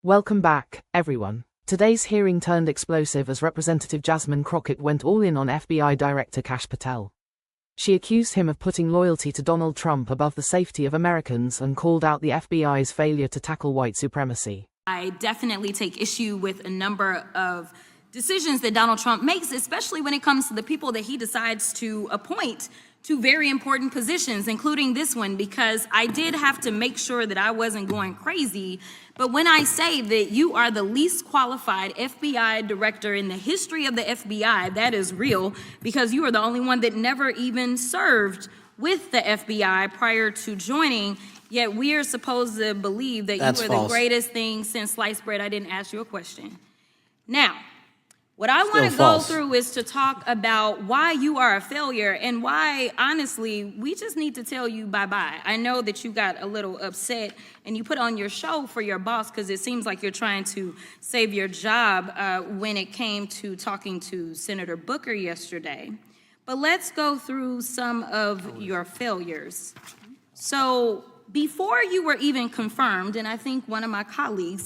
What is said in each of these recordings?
Welcome back, everyone. Today's hearing turned explosive as Representative Jasmine Crockett went all in on FBI Director Kash Patel. She accused him of putting loyalty to Donald Trump above the safety of Americans and called out the FBI's failure to tackle white supremacy. I definitely take issue with a number of decisions that Donald Trump makes, especially when it comes to the people that he decides to appoint to very important positions, including this one, because I did have to make sure that I wasn't going crazy. But when I say that you are the least qualified FBI director in the history of the FBI, that is real, because you are the only one that never even served with the FBI prior to joining, yet we are supposed to believe that That's you are false. the greatest thing since sliced bread. I didn't ask you a question. Now, what I want to go through is to talk about why you are a failure and why, honestly, we just need to tell you bye-bye. I know that you got a little upset and you put on your show for your boss because it seems like you're trying to save your job when it came to talking to Senator Booker yesterday. But let's go through some of your failures. So before you were even confirmed, and I think one of my colleague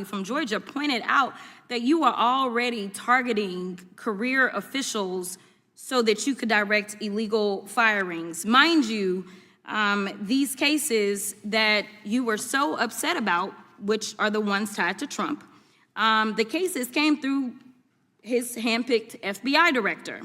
from Georgia, pointed out that you are already targeting career officials so that you could direct illegal firings. Mind you, these cases that you were so upset about, which are the ones tied to Trump, the cases came through his handpicked FBI director.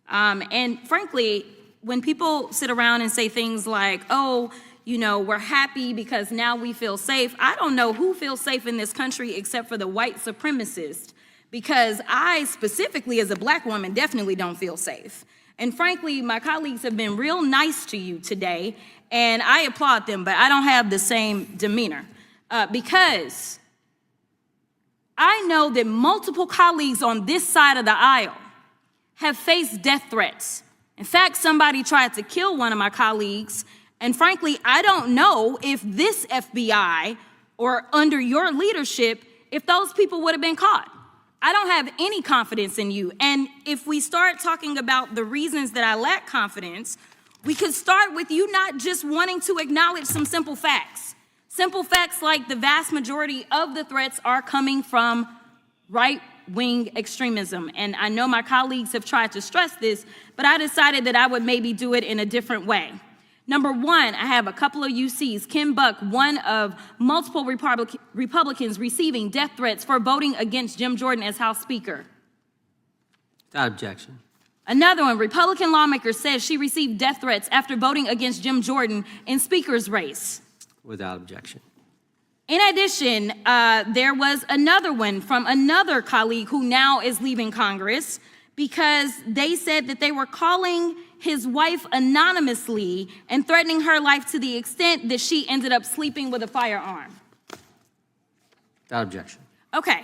And frankly, when people sit around and say things like, oh, you know, we're happy because now we feel safe. I don't know who feels safe in this country except for the white supremacists, because I specifically as a black woman definitely don't feel safe. And frankly, my colleagues have been real nice to you today, and I applaud them, but I don't have the same demeanor because I know that multiple colleagues on this side of the aisle have faced death threats. In fact, somebody tried to kill one of my colleagues. And frankly, I don't know if this FBI or under your leadership, if those people would have been caught. I don't have any confidence in you. And if we start talking about the reasons that I lack confidence, we could start with you not just wanting to acknowledge some simple facts. Simple facts like the vast majority of the threats are coming from right-wing extremism. And I know my colleagues have tried to stress this, but I decided that I would maybe do it in a different way. Number one, I have a couple of UCs. Kim Buck, one of multiple Republicans receiving death threats for voting against Jim Jordan as House Speaker. Without objection. Another one, Republican lawmaker says she received death threats after voting against Jim Jordan in Speaker's race. Without objection. In addition, there was another one from another colleague who now is leaving Congress because they said that they were calling his wife anonymously and threatening her life to the extent that she ended up sleeping with a firearm. Without objection. Okay,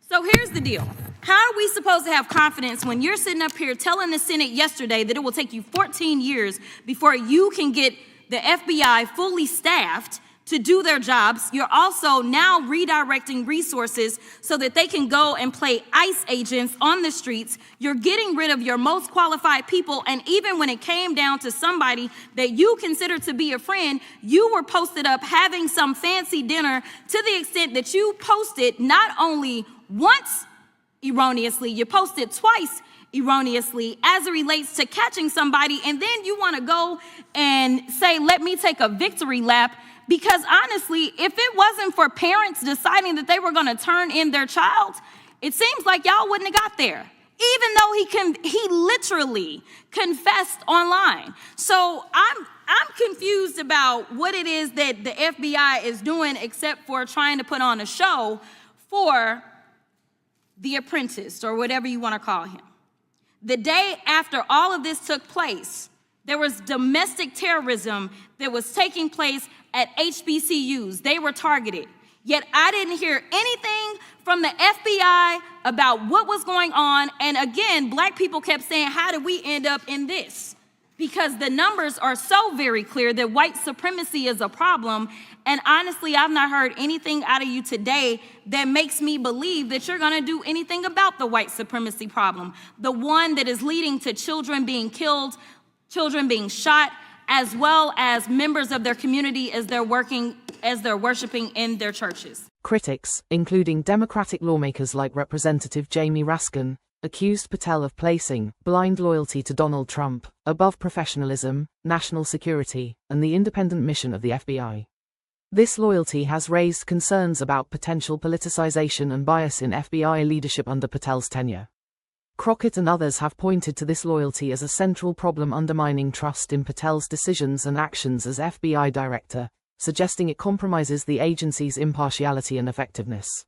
so here's the deal. How are we supposed to have confidence when you're sitting up here telling the Senate yesterday that it will take you 14 years before you can get the FBI fully staffed to do their jobs? You're also now redirecting resources so that they can go and play ICE agents on the streets. You're getting rid of your most qualified people. And even when it came down to somebody that you consider to be a friend, you were posted up having some fancy dinner to the extent that you posted not only once erroneously, you posted twice erroneously as it relates to catching somebody. And then you want to go and say, let me take a victory lap. Because honestly, if it wasn't for parents deciding that they were going to turn in their child, it seems like y'all wouldn't have got there, even though he literally confessed online. So I'm confused about what it is that the FBI is doing except for trying to put on a show for the apprentice or whatever you want to call him. The day after all of this took place, there was domestic terrorism that was taking place at HBCUs. They were targeted. Yet I didn't hear anything from the FBI about what was going on. And again, black people kept saying, how did we end up in this? Because the numbers are so very clear that white supremacy is a problem. And honestly, I've not heard anything out of you today that makes me believe that you're going to do anything about the white supremacy problem, the one that is leading to children being killed, children being shot, as well as members of their community as they're worshiping in their churches. Critics, including Democratic lawmakers like Representative Jamie Raskin, accused Patel of placing blind loyalty to Donald Trump above professionalism, national security, and the independent mission of the FBI. This loyalty has raised concerns about potential politicization and bias in FBI leadership under Patel's tenure. Crockett and others have pointed to this loyalty as a central problem undermining trust in Patel's decisions and actions as FBI director, suggesting it compromises the agency's impartiality and effectiveness.